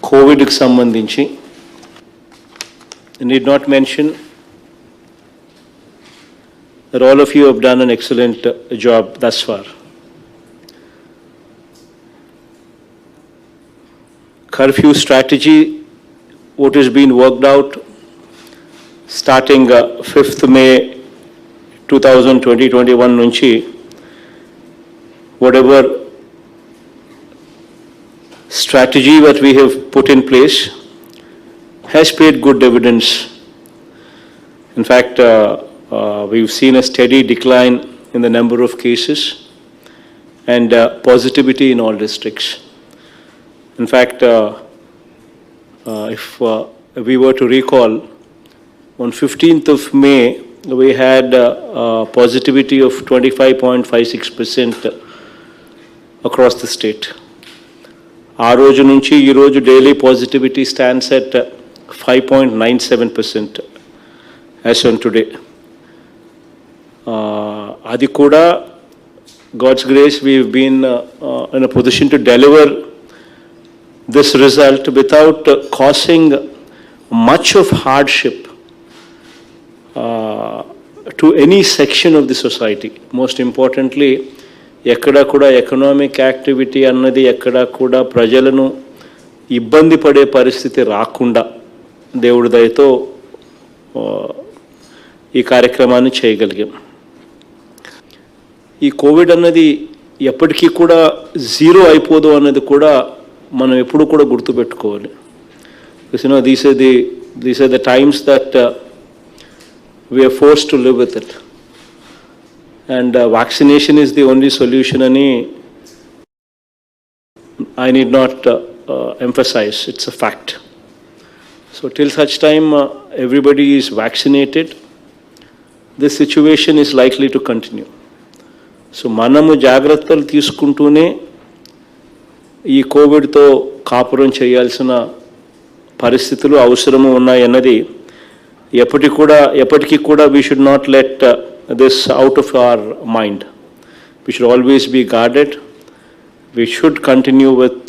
కోవిడ్కి సంబంధించి need not mention that all of you have done an excellent job thus far. Curfew strategy, what has been worked out starting 5th May 2020-21 nunchi, whatever strategy that we have put in place has paid good dividends. In fact, we've seen a steady decline in the number of cases and positivity in all districts. In fact, if we were to recall, on 15th of May, we had positivity of 25.56% across the state. ఆ రోజు నుంచి ఈ రోజు daily positivity stands at 5.97% as on today. అది కూడా God's grace, we've been in a position to deliver this result without causing much of hardship to any section of the society. Most importantly, ఎక్కడా కూడా economic activity అన్నది ఎక్కడా కూడా ప్రజలను ఇబ్బంది పడే పరిస్థితి రాకుండా దేవుడి దయతో ఈ కార్యక్రమాన్ని చేయగలిగాం. ఈ కోవిడ్ అన్నది ఎప్పటికీ కూడా జీరో అయిపోదు అన్నది కూడా మనం ఎప్పుడు కూడా గుర్తుపెట్టుకోవాలి. These are the times that we are forced to live with it. And vaccination is the only solution, and I need not emphasize, it's a fact. So till such time everybody is vaccinated, this situation is likely to continue. So manamu జాగ్రత్తలు తీసుకుంటూనే ఈ కోవిడ్తో కాపురం చేయాల్సిన పరిస్థితులు అవసరము ఉన్నాయన్నది ఎప్పటికీ కూడా we should not let this out of our mind. We should always be guarded. We should continue with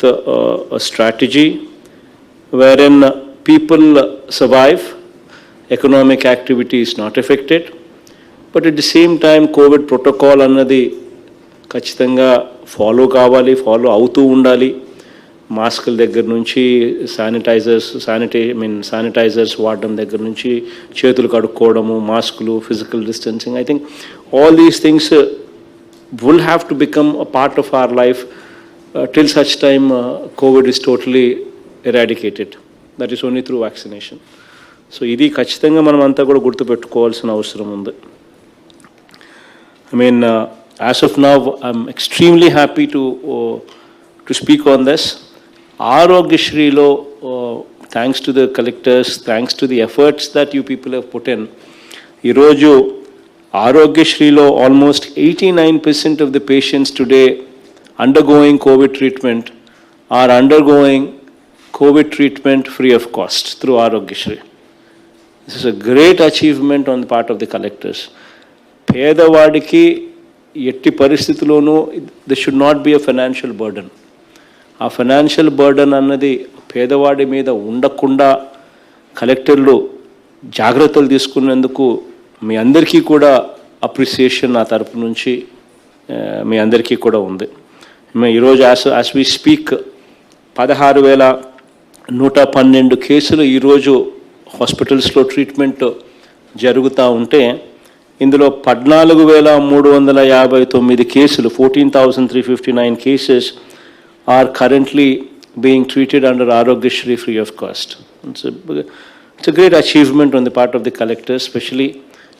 a strategy wherein people survive, economic activity is not affected, but at the same time COVID protocol annadi ఖచ్చితంగా follow కావాలి, follow అవుతూ ఉండాలి. మాస్కుల దగ్గర నుంచి sanitizers వాడడం దగ్గర నుంచి చేతులు కడుక్కోవడము, మాస్కులు, physical distancing, I think all these things will have to become a part of our life till such time Covid is totally eradicated. That is only through vaccination. So ఇది ఖచ్చితంగా మనం అంతా కూడా గుర్తుపెట్టుకోవాల్సిన అవసరం ఉంది. I mean, as of now, I'm extremely happy to speak on this. Aarogyashree-lo, thanks to the collectors, thanks to the efforts that you people have put in, ee roju Aarogyashree-lo almost 89% of the patients today undergoing COVID treatment are undergoing COVID treatment free of cost through Aarogyashree. This is a great achievement on the part of the collectors. పేదవాడికి ఎట్టి పరిస్థితుల్లోనూ this should not be a financial burden. ఆ financial burden అన్నది పేదవాడి మీద ఉండకుండా కలెక్టర్లు జాగ్రత్తలు తీసుకున్నందుకు మీ అందరికీ కూడా అప్రిసియేషన్ నా తరపు నుంచి మీ అందరికీ కూడా ఉంది. ఈరోజు యాజ్ వి స్పీక్ 16,112 కేసులు ఈరోజు హాస్పిటల్స్లో ట్రీట్మెంట్ జరుగుతూ ఉంటే ఇందులో 14,359 కేసులు, 14,359 cases are currently being treated under Aarogyashree free of cost. It's a great achievement on the part of the collectors, especially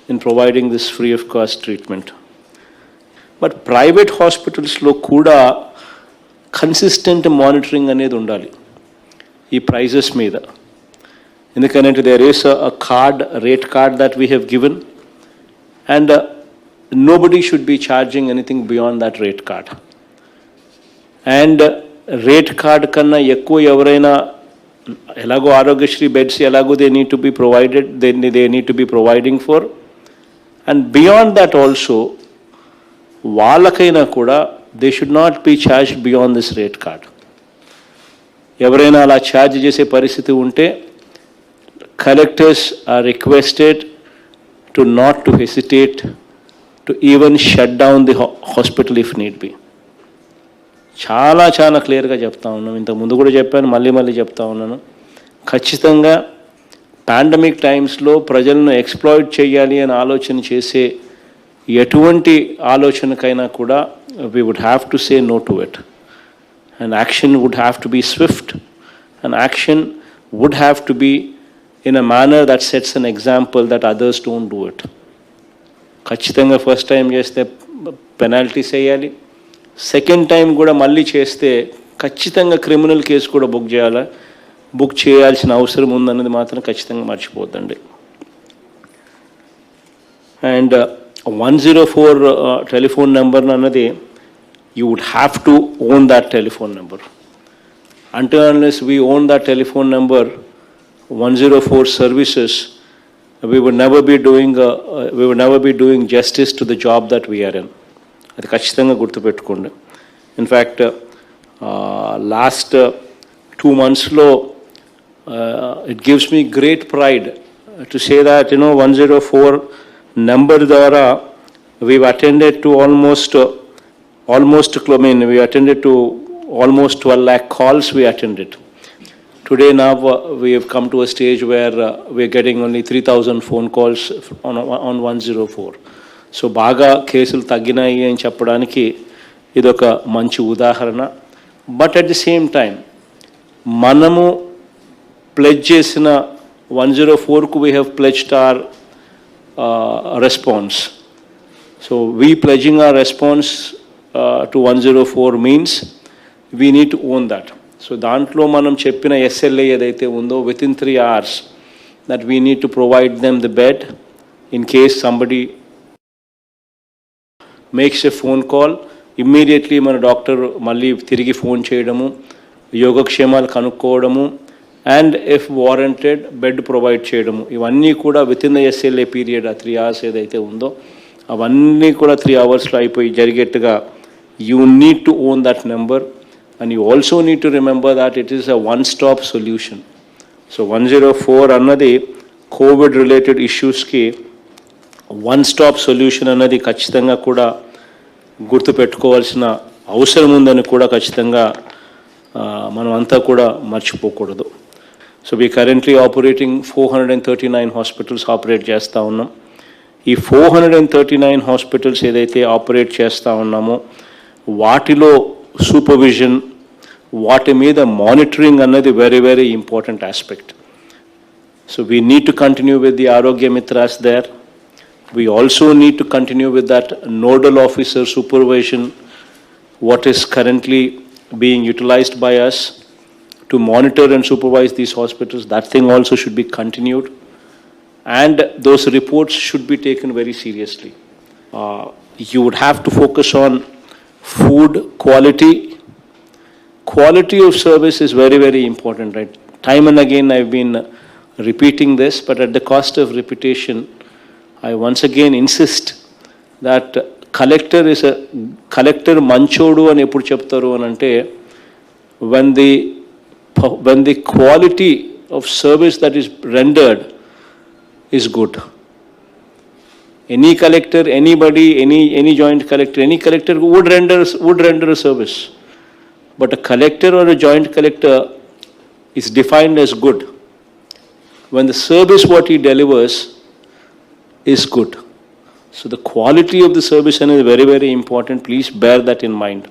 in providing this free of cost treatment. But private hospitals lo kuda consistent monitoring anedi undali ee prices meeda. Endukante there is a rate card that we have given, and nobody should be charging anything beyond that rate card. And rate card kanna ekku evaraina elago Aarogyashree beds elago they need to be provided, they need to be providing for, and beyond that also వాళ్ళకైనా కూడా they should not be charged beyond this rate card. ఎవరైనా అలా charge చేసే పరిస్థితి ఉంటే collectors are requested to not to hesitate to even shut down the hospital if need be. చాలా చాలా క్లియర్గా చెప్తా ఉన్నాం. ఇంతకుముందు కూడా చెప్పాను, మళ్ళీ చెప్తా ఉన్నాను. ఖచ్చితంగా పాండమిక్ టైమ్స్లో ప్రజలను ఎక్స్ప్లాయిట్ చేయాలి అని ఆలోచన చేసే ఎటువంటి ఆలోచనకైనా కూడా we would have to say no to it. And action would have to be swift. And action would have to be in a manner that sets an example that others don't do it. ఖచ్చితంగా first time చేస్తే penalties వేయాలి. Second time కూడా మళ్ళీ చేస్తే ఖచ్చితంగా criminal case కూడా book చేయాల్సిన అవసరం ఉందన్నది మాత్రం ఖచ్చితంగా మర్చిపోద్దండి. అండ్ 104 టెలిఫోన్ నెంబర్ అన్నది you would have to own that telephone number. Until unless we own that telephone number, 104 services, we would never be doing justice to the job that we are in. అది ఖచ్చితంగా గుర్తుపెట్టుకోండి. In fact last 2 monthsలో it gives me great pride to say that 104 number ద్వారా we've attended to almost we attended to almost 12 lakh calls we attended. Today now we have come to a stage where we are getting only 3,000 phone calls on 104. So baga కేసులు తగ్గినాయి అని చెప్పడానికి ఇదొక మంచి ఉదాహరణ. But at the same time మనము pledge చేసిన 104కు we have pledged our response. So we pledging our response to 104 means we need to own that. So దాంట్లో మనం చెప్పిన SLA ఏదైతే ఉందో within 3 hours that we need to provide them the bed in case somebody makes a phone call, immediately మన doctor మళ్ళీ తిరిగి phone చేయడము, యోగక్షేమాలు కనుక్కోవడము, and if warranted bed provide చేయడము, ఇవన్నీ కూడా వితిన్ ద SLA పీరియడ్ ఆ 3 hours ఏదైతే ఉందో అవన్నీ కూడా 3 hours అయిపోయి జరిగేట్టుగా you need to own that number. And you also need to remember that it is a one-stop solution. So 104 అన్నది కోవిడ్ రిలేటెడ్ ఇష్యూస్కి one-stop solution అన్నది ఖచ్చితంగా కూడా గుర్తుపెట్టుకోవాల్సిన అవసరం ఉందని కూడా ఖచ్చితంగా మనం అంతా కూడా మర్చిపోకూడదు. So we currently operating 439 hospitals operate చేస్తూ ఉన్నాం. ఈ 439 హాస్పిటల్స్ ఏదైతే ఆపరేట్ చేస్తూ ఉన్నామో వాటిలో సూపర్విజన్, వాటి మీద మానిటరింగ్ అన్నది very very important aspect. So we need to continue with the Arogya Mitras there. We also need to continue with that nodal officer supervision what is currently being utilized by us to monitor and supervise these hospitals. That thing also should be continued, and those reports should be taken very seriously. You would have to focus on food quality. Quality of service is very, very important, right? Time and again I've been repeating this, but at the cost of repetition, I once again insist that collector manchodu అని ఎప్పుడు చెప్తారు అని అంటే when the quality of service that is rendered is good. Any collector, anybody, any joint collector, any collector would render a service. But a collector or a joint collector is defined as good when the service what he delivers is good. So the quality of the service is very, very important. Please bear that in mind.